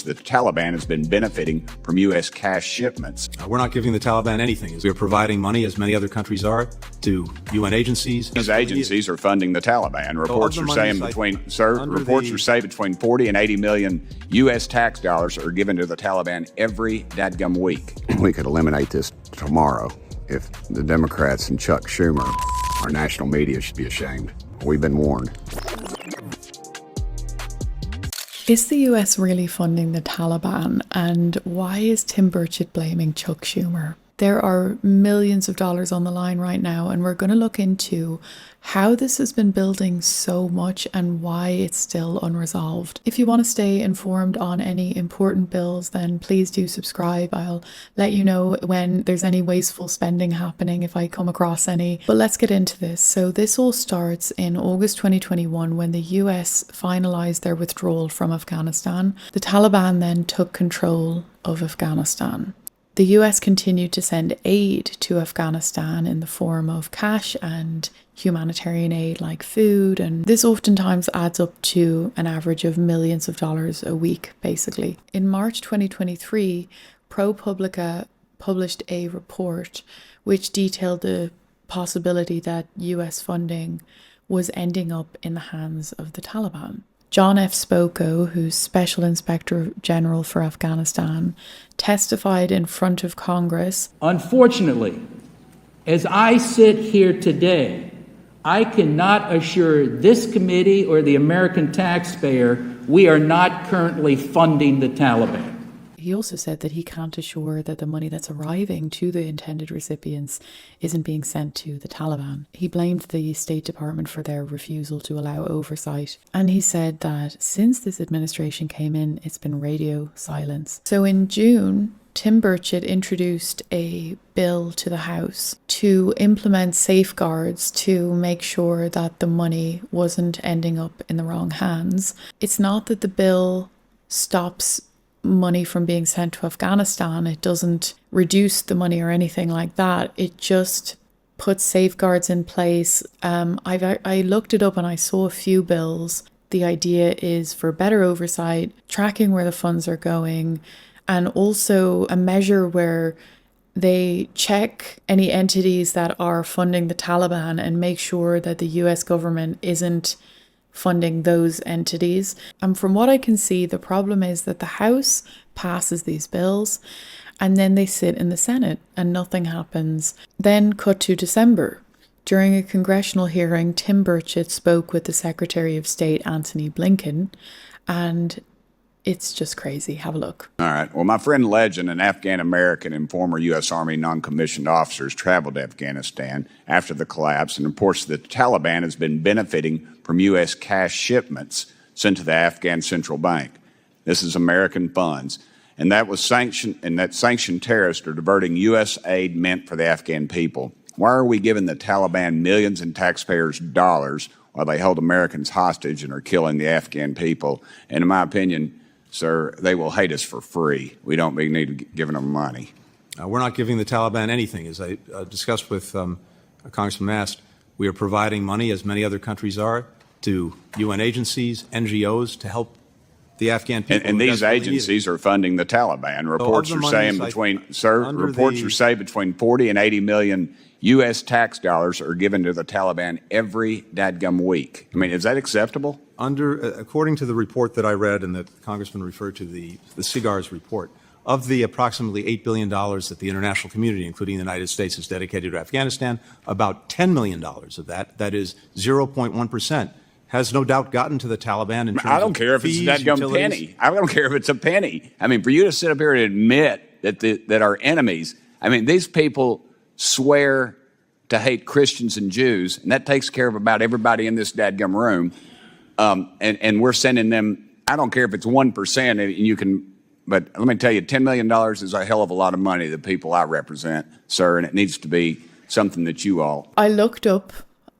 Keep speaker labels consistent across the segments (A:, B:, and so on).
A: that the Taliban has been benefiting from U.S. cash shipments.
B: We're not giving the Taliban anything. We're providing money, as many other countries are, to UN agencies.
A: These agencies are funding the Taliban. Reports are saying between 40 and 80 million U.S. tax dollars are given to the Taliban every dadgum week.
C: We could eliminate this tomorrow if the Democrats and Chuck Schumer, our national media, should be ashamed. We've been warned.
D: Is the US really funding the Taliban? And why is Tim Burchett blaming Chuck Schumer? There are millions of dollars on the line right now, and we're going to look into how this has been building so much and why it's still unresolved. If you want to stay informed on any important bills, then please do subscribe. I'll let you know when there's any wasteful spending happening if I come across any. But let's get into this. So this all starts in August 2021 when the US finalized their withdrawal from Afghanistan. The Taliban then took control of Afghanistan. The US continued to send aid to Afghanistan in the form of cash and humanitarian aid like food, and this oftentimes adds up to an average of millions of dollars a week, basically. In March 2023, ProPublica published a report which detailed the possibility that US funding was ending up in the hands of the Taliban. John F. Spoko, who's Special Inspector General for Afghanistan, testified in front of Congress.
E: Unfortunately, as I sit here today, I cannot assure this committee or the American taxpayer we are not currently funding the Taliban.
D: He also said that he can't assure that the money that's arriving to the intended recipients isn't being sent to the Taliban. He blamed the State Department for their refusal to allow oversight. And he said that since this administration came in, it's been radio silence. So in June, Tim Burchett introduced a bill to the House to implement safeguards to make sure that the money wasn't ending up in the wrong hands. It's not that the bill stops money from being sent to Afghanistan. It doesn't reduce the money or anything like that. It just puts safeguards in place. I looked it up and I saw a few bills. The idea is for better oversight, tracking where the funds are going, and also a measure where they check any entities that are funding the Taliban and make sure that the US government isn't funding those entities. And from what I can see, the problem is that the House passes these bills and then they sit in the Senate and nothing happens. Then cut to December. During a congressional hearing, Tim Burchett spoke with the Secretary of State, Antony Blinken, and it's just crazy. Have a look.
A: All right. Well, my friend Legend, an Afghan-American and former U.S. Army non-commissioned officers, traveled to Afghanistan after the collapse and reports that the Taliban has been benefiting from U.S. cash shipments sent to the Afghan Central Bank. This is American funds. And that sanctioned terrorists are diverting U.S. aid meant for the Afghan people. Why are we giving the Taliban millions in taxpayers' dollars while they hold Americans hostage and are killing the Afghan people? And in my opinion, sir, they will hate us for free. We don't need to be giving them money.
B: We're not giving the Taliban anything. As I discussed with Congressman Mast, we are providing money, as many other countries are, to UN agencies, NGOs, to help the Afghan people.
A: And these agencies are funding the Taliban. Reports are saying between 40 and 80 million U.S. tax dollars are given to the Taliban every dadgum week. I mean, is that acceptable?
B: According to the report that I read and that the Congressman referred to, the CIGAR's report, of the approximately $8 billion that the international community, including the United States, has dedicated to Afghanistan, about $10 million of that is 0.1%, has no doubt gotten to the Taliban in terms
A: I don't care if it's that gum penny. I don't care if it's a penny. I mean, for you to sit up here and admit that our enemies, I mean, these people swear to hate Christians and Jews, and that takes care of about everybody in this dadgum room. And we're sending them, I don't care if it's 1%, and you can, but let me tell you, $10 million is a hell of a lot of money, the people I represent, sir, and it needs to be something that you all.
D: I looked up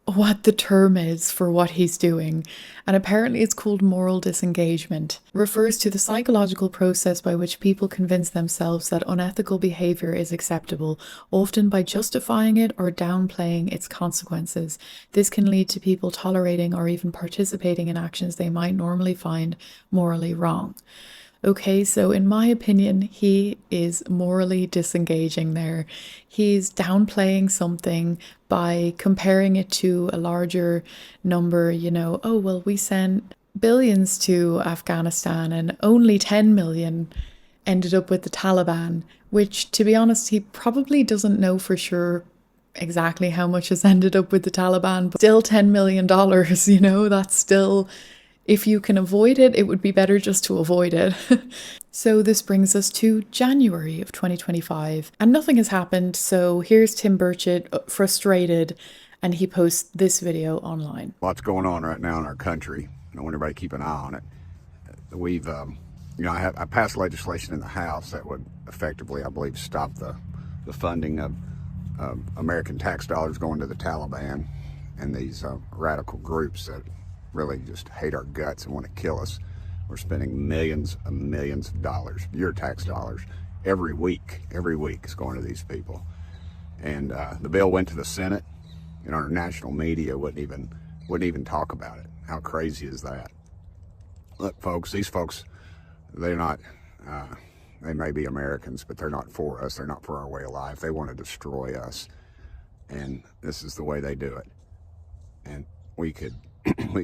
D: what the term is for what he's doing, and apparently it's called moral disengagement. It refers to the psychological process by which people convince themselves that unethical behavior is acceptable, often by justifying it or downplaying its consequences. This can lead to people tolerating or even participating in actions they might normally find morally wrong. Okay, so in my opinion, he is morally disengaging there. He's downplaying something by comparing it to a larger number, oh, well, we sent billions to Afghanistan and only 10 million ended up with the Taliban, which, to be honest, he probably doesn't know for sure exactly how much has ended up with the Taliban, but still $10 million, that's still, if you can avoid it, it would be better just to avoid it. So this brings us to January of 2025 and nothing has happened. So here's Tim Burchett, frustrated, and he posts this video online.
C: Lots going on right now in our country. I want everybody to keep an eye on it. We've, I passed legislation in the House that would effectively, I believe, stop the funding of American tax dollars going to the Taliban and these radical groups that really just hate our guts and want to kill us. We're spending millions and millions of dollars, your tax dollars, every week is going to these people. And the bill went to the Senate, and our national media wouldn't even talk about it. How crazy is that? Look, folks, these folks, they're not, they may be Americans, but they're not for us. They're not for our way of life. They want to destroy us. And this is the way they do it. And we could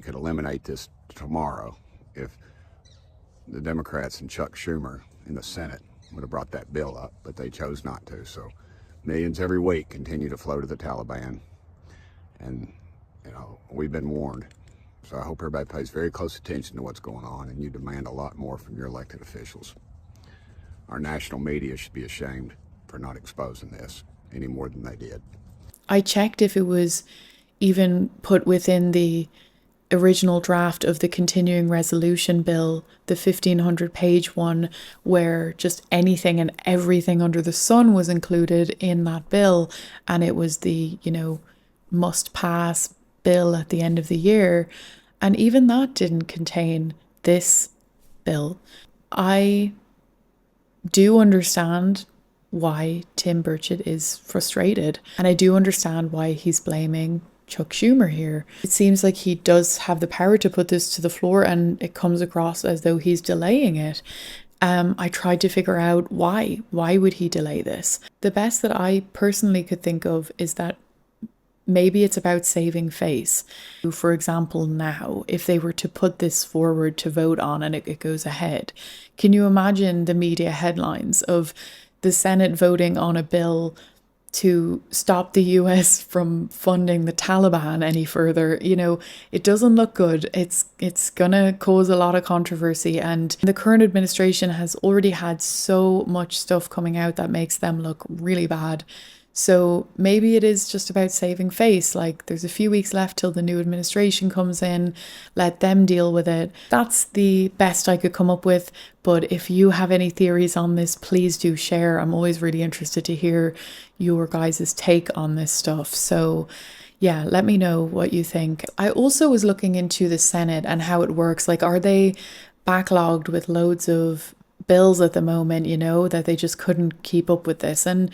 C: eliminate this tomorrow if the Democrats and Chuck Schumer in the Senate would have brought that bill up, but they chose not to. So millions every week continue to flow to the Taliban. And, we've been warned. So I hope everybody pays very close attention to what's going on, and you demand a lot more from your elected officials. Our national media should be ashamed for not exposing this any more than they did.
D: I checked if it was even put within the original draft of the continuing resolution bill, the 1,500-page one, where just anything and everything under the sun was included in that bill, and it was the, must-pass bill at the end of the year, and even that didn't contain this bill. I do understand why Tim Burchett is frustrated, and I do understand why he's blaming Chuck Schumer here. It seems like he does have the power to put this to the floor, and it comes across as though he's delaying it. I tried to figure out why. Why would he delay this? The best that I personally could think of is that maybe it's about saving face. For example, now, if they were to put this forward to vote on and it goes ahead, can you imagine the media headlines of the Senate voting on a bill to stop the US from funding the Taliban any further? It doesn't look good. It's gonna cause a lot of controversy, and the current administration has already had so much stuff coming out that makes them look really bad. So maybe it is just about saving face. Like, there's a few weeks left till the new administration comes in, let them deal with it. That's the best I could come up with. But if you have any theories on this, please do share. I'm always really interested to hear your guys' take on this stuff. So yeah, let me know what you think. I also was looking into the Senate and how it works. Like, are they backlogged with loads of bills at the moment, that they just couldn't keep up with this? And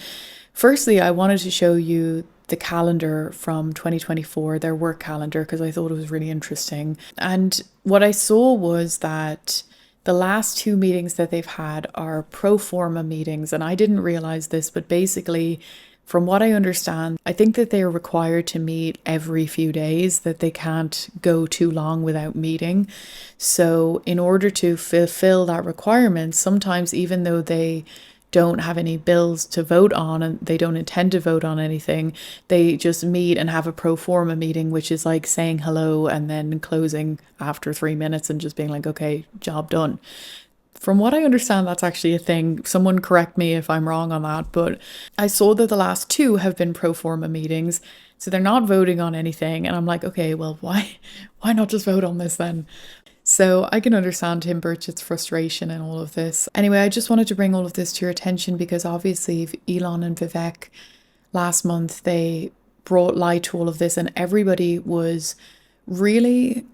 D: firstly, I wanted to show you the calendar from 2024, their work calendar, because I thought it was really interesting. And what I saw was that the last two meetings that they've had are pro forma meetings. And I didn't realize this, but basically, from what I understand, I think that they are required to meet every few days, that they can't go too long without meeting. So in order to fulfill that requirement, sometimes even though they don't have any bills to vote on and they don't intend to vote on anything, they just meet and have a pro forma meeting, which is like saying hello and then closing after 3 minutes and just being like, okay, job done. From what I understand, that's actually a thing. Someone correct me if I'm wrong on that, but I saw that the last two have been pro forma meetings, so they're not voting on anything. And I'm like, okay, well, why not just vote on this then? So I can understand Tim Burchett's frustration in all of this. Anyway, I just wanted to bring all of this to your attention because obviously Elon and Vivek last month, they brought light to all of this and everybody was really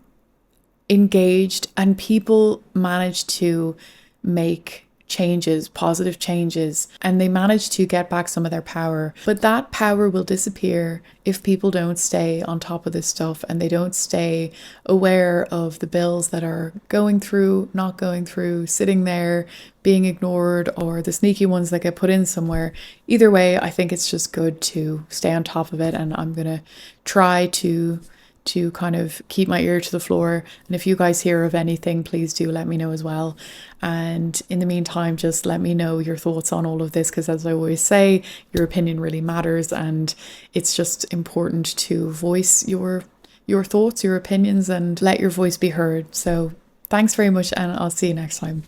D: engaged and people managed to make changes, positive changes, and they manage to get back some of their power. But that power will disappear if people don't stay on top of this stuff and they don't stay aware of the bills that are going through, not going through, sitting there, being ignored, or the sneaky ones that get put in somewhere. Either way, I think it's just good to stay on top of it, and I'm going to try to kind of keep my ear to the floor. And if you guys hear of anything, please do let me know as well. And in the meantime, just let me know your thoughts on all of this, because as I always say, your opinion really matters, and it's just important to voice your thoughts, your opinions, and let your voice be heard. So thanks very much, and I'll see you next time.